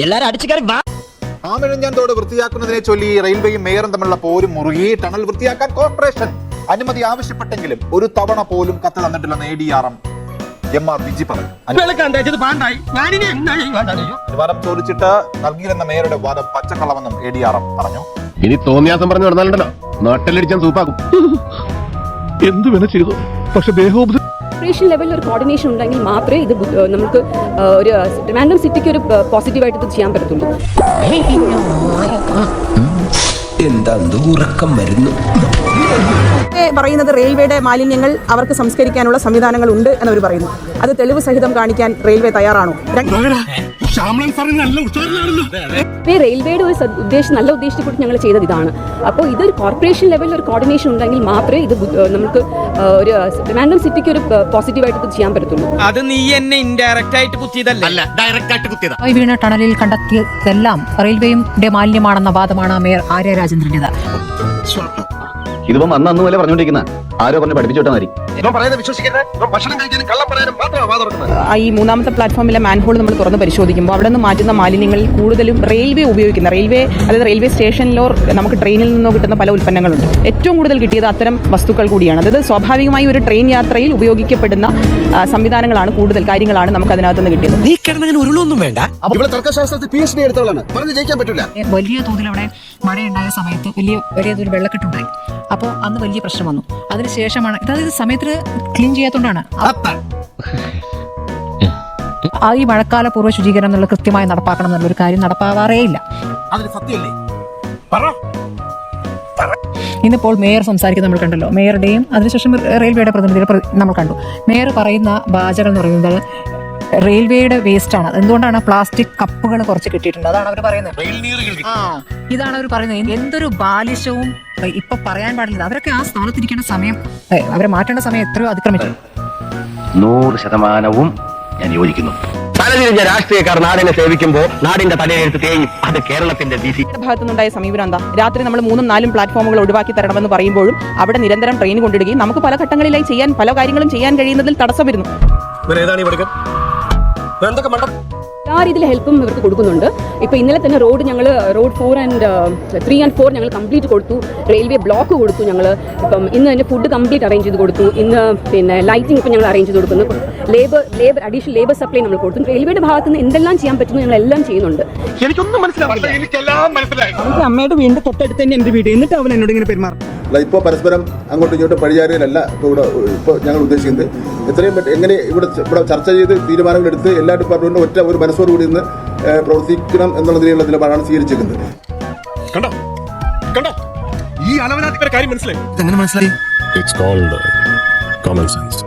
എല്ലാരും അടിച്ചു കയറി വാ. ആമിഴഞ്ഞാൻ തോട് വൃത്തിയാക്കുന്നതിനെ ചൊല്ലി റെയിൽവേയും മേയറും തമ്മിലുള്ള പോരും മുറുകി. ടണൽ വൃത്തിയാക്കാൻ കോർപ്പറേഷൻ അനുമതി ആവശ്യപ്പെട്ടെങ്കിലും ഒരു തവണ പോലും കത്ത് തന്നിട്ടില്ലെന്ന് ADRM MR വിജി പറഞ്ഞു. വാദം ചോദിച്ചിട്ട് നൽകിയിരുന്ന മേയറുടെ വാദം പച്ചക്കള്ളമെന്നും ADRM പറഞ്ഞു. ഇനി തോന്നിയാസം പറഞ്ഞു നടന്നാലുണ്ടല്ലോ നാട്ടിലടിച്ചാൻ സൂപ്പാക്കും. എന്ത് വേണ ചെയ്തു, പക്ഷെ ദേഹോപദ്രവം ഓപ്പറേഷൻ ലെവലിൽ ഒരു കോർഡിനേഷൻ ഉണ്ടെങ്കിൽ മാത്രമേ ഇത് നമുക്ക് ഒരു റാൻഡം സിറ്റിക്ക് ഒരു പോസിറ്റീവായിട്ട് ഇത് ചെയ്യാൻ പറ്റത്തുള്ളൂ. എന്താ ഉറക്കം വരുന്നു പറയുന്നത് റെയിൽവേയുടെ മാലിന്യങ്ങൾ അവർക്ക് സംസ്കരിക്കാനുള്ള സംവിധാനങ്ങൾ ഉണ്ട് എന്നവർ പറയുന്നു. അത് തെളിവ് സഹിതം കാണിക്കാൻ റെയിൽവേ തയ്യാറാണോ? റെയിൽവേയുടെ ഒരു നല്ല ഉദ്ദേശത്തെ കുറിച്ച് ഞങ്ങൾ ചെയ്തത് ഇതാണ്. അപ്പോൾ ഇതൊരു കോർപ്പറേഷൻ ലെവലിൽ ഒരു കോർഡിനേഷൻ ഉണ്ടെങ്കിൽ മാത്രമേ ഇത് നമുക്ക് ഒരു റാൻഡം സിറ്റിക്ക് ഒരു പോസിറ്റീവായിട്ട് ഇത് ചെയ്യാൻ പറ്റത്തുള്ളൂ. അത് നീ എന്നെ ഇൻഡയറക്റ്റ് ആയിട്ട് കുത്തിയതല്ല, ഡയറക്റ്റ് ആയിട്ട് കുത്തിയതാ. വീണ ടണലിൽ കണ്ടെത്തിയതെല്ലാം റെയിൽവേയുടെ മാലിന്യമാണെന്ന വാദമാണ് മേയർ ആര്യ രാജേന്ദ്രന്റേത്. ഇതിപ്പം അന്ന് പോലെ പറഞ്ഞോണ്ടിരിക്കുന്ന ആരോ പറഞ്ഞ് പഠിപ്പിച്ചോട്ടാ മതി. ഈ മൂന്നാമത്തെ പ്ലാറ്റ്ഫോമിലെ മാൻഹോൾ നമ്മൾ തുറന്ന് പരിശോധിക്കുമ്പോൾ അവിടെ നിന്ന് മാറ്റുന്ന മാലിന്യങ്ങളിൽ കൂടുതലും റെയിൽവേ അതായത് റെയിൽവേ സ്റ്റേഷനിലോ നമുക്ക് ട്രെയിനിൽ നിന്നോ കിട്ടുന്ന പല ഉൽപ്പന്നങ്ങളുണ്ട്. ഏറ്റവും കൂടുതൽ കിട്ടിയത് അത്തരം വസ്തുക്കൾ കൂടിയാണ്. അതായത് സ്വാഭാവികമായി ഒരു ട്രെയിൻ യാത്രയിൽ ഉപയോഗിക്കപ്പെടുന്ന സംവിധാനങ്ങളാണ്, കൂടുതൽ കാര്യങ്ങളാണ് നമുക്ക് അതിനകത്ത് നിന്ന് കിട്ടിയത്. വലിയ തോതിൽ അവിടെ മഴയുണ്ടായ സമയത്ത് വലിയ തോതിൽ വെള്ളക്കെട്ടുണ്ടായി. അപ്പോൾ അന്ന് വലിയ പ്രശ്നം വന്നു. അതിനുശേഷമാണ് അതായത് സമയത്ത് ക്ലീൻ ചെയ്യാത്തോണ്ടാണ് ഈ മഴക്കാല പൂർവ്വ ശുചീകരണം എന്നുള്ള കൃത്യമായി നടപ്പാക്കണം എന്നുള്ളൊരു കാര്യം നടപ്പാവാറേ ഇല്ല. ഇന്നിപ്പോൾ മേയർ സംസാരിക്കുന്നത് നമ്മൾ കണ്ടല്ലോ. മേയറുടെയും അതിനുശേഷം റെയിൽവേയുടെ പ്രതിനിധികളെ നമ്മൾ കണ്ടു. മേയർ പറയുന്ന വാചകം എന്ന് പറയുന്നത് റെയിൽവേയുടെ വേസ്റ്റ് ആണ്. എന്തുകൊണ്ടാണ് പ്ലാസ്റ്റിക് കപ്പുകൾ കുറച്ച് കിട്ടിയിട്ടുണ്ട്, അതാണ് അവർ പറയുന്നത്. ഇതാണ് അവർ പറയുന്നത്. എന്തൊരു ബാലിശവും ഇപ്പൊ പറയാൻ പാടില്ല. അവരൊക്കെ ആ സ്ഥാനത്തിരിക്കേണ്ട സമയം, അവരെ മാറ്റേണ്ട സമയം എത്രയോ അതിക്രമിച്ചു. 100% ഞാൻ യോജിക്കുന്നു. തലതിരിഞ്ഞ രാഷ്ട്രീയക്കാർ നാടിനെ സേവിക്കുമ്പോൾ നാടിന്റെ തലയെടുത്ത് തേയും. അത് കേരളത്തിന്റെ ഭാഗത്തുനിന്നുണ്ടായ സമീപനം എന്താ? രാത്രി നമ്മൾ 3-4 പ്ലാറ്റ്ഫോമുകൾ ഒഴിവാക്കി തരണമെന്ന് പറയുമ്പോഴും അവിടെ നിരന്തരം ട്രെയിൻ കൊണ്ടിടുകയും നമുക്ക് പല ഘട്ടങ്ങളിലായി പല കാര്യങ്ങളും ചെയ്യാൻ കഴിയുന്നതിൽ തടസ്സം വരുന്നു. എല്ലാ രീതിയിൽ ഹെൽപ്പും ഇവർക്ക് കൊടുക്കുന്നുണ്ട്. ഇപ്പോൾ ഇന്നലെ തന്നെ ഞങ്ങൾ റോഡ് 3 and 4 ഞങ്ങൾ കംപ്ലീറ്റ് കൊടുത്തു. റെയിൽവേ ബ്ലോക്ക് കൊടുത്തു ഞങ്ങൾ. ഇപ്പം ഇന്ന് തന്നെ ഫുഡ് കംപ്ലീറ്റ് അറേഞ്ച് ചെയ്ത് കൊടുത്തു. ഇന്ന് പിന്നെ ലൈറ്റിംഗ് ഇപ്പം ഞങ്ങൾ അറേഞ്ച് ചെയ്ത് കൊടുക്കുന്നു. അഡീഷണൽ ലേബർ സപ്ലൈ നമ്മൾ കൊടുത്തു. റെയിൽവേയുടെ ഭാഗത്ത് നിന്ന് എന്തെല്ലാം ചെയ്യാൻ പറ്റുന്നു ഞങ്ങൾ എല്ലാം ചെയ്യുന്നുണ്ട്. എനിക്ക് അമ്മയുടെ വീടിന്റെ തൊട്ടടുത്ത് തന്നെ എൻ്റെ വീട്, എന്നിട്ട് അവൻ എന്നോട് ഇങ്ങനെ പെരുമാറും. ഇപ്പോൾ പരസ്പരം അങ്ങോട്ടും ഇങ്ങോട്ടും പഴിചാരിയല്ല ഇപ്പോൾ ഞങ്ങൾ ഉദ്ദേശിക്കുന്നത്. എത്രയും എങ്ങനെ ഇവിടെ ചർച്ച ചെയ്ത് തീരുമാനങ്ങളെടുത്ത് എല്ലാ ഡിപ്പാർട്ട്മെന്റും ഒരു മനസ്സോടുകൂടി നിന്ന് പ്രവർത്തിക്കണം എന്നുള്ള രീതിയിലുള്ള നിലപാടാണ് സ്വീകരിച്ചിരിക്കുന്നത്. കണ്ടോ ഈ അലവനാധിപര കാര്യം മനസ്സിലായി? It's called common sense.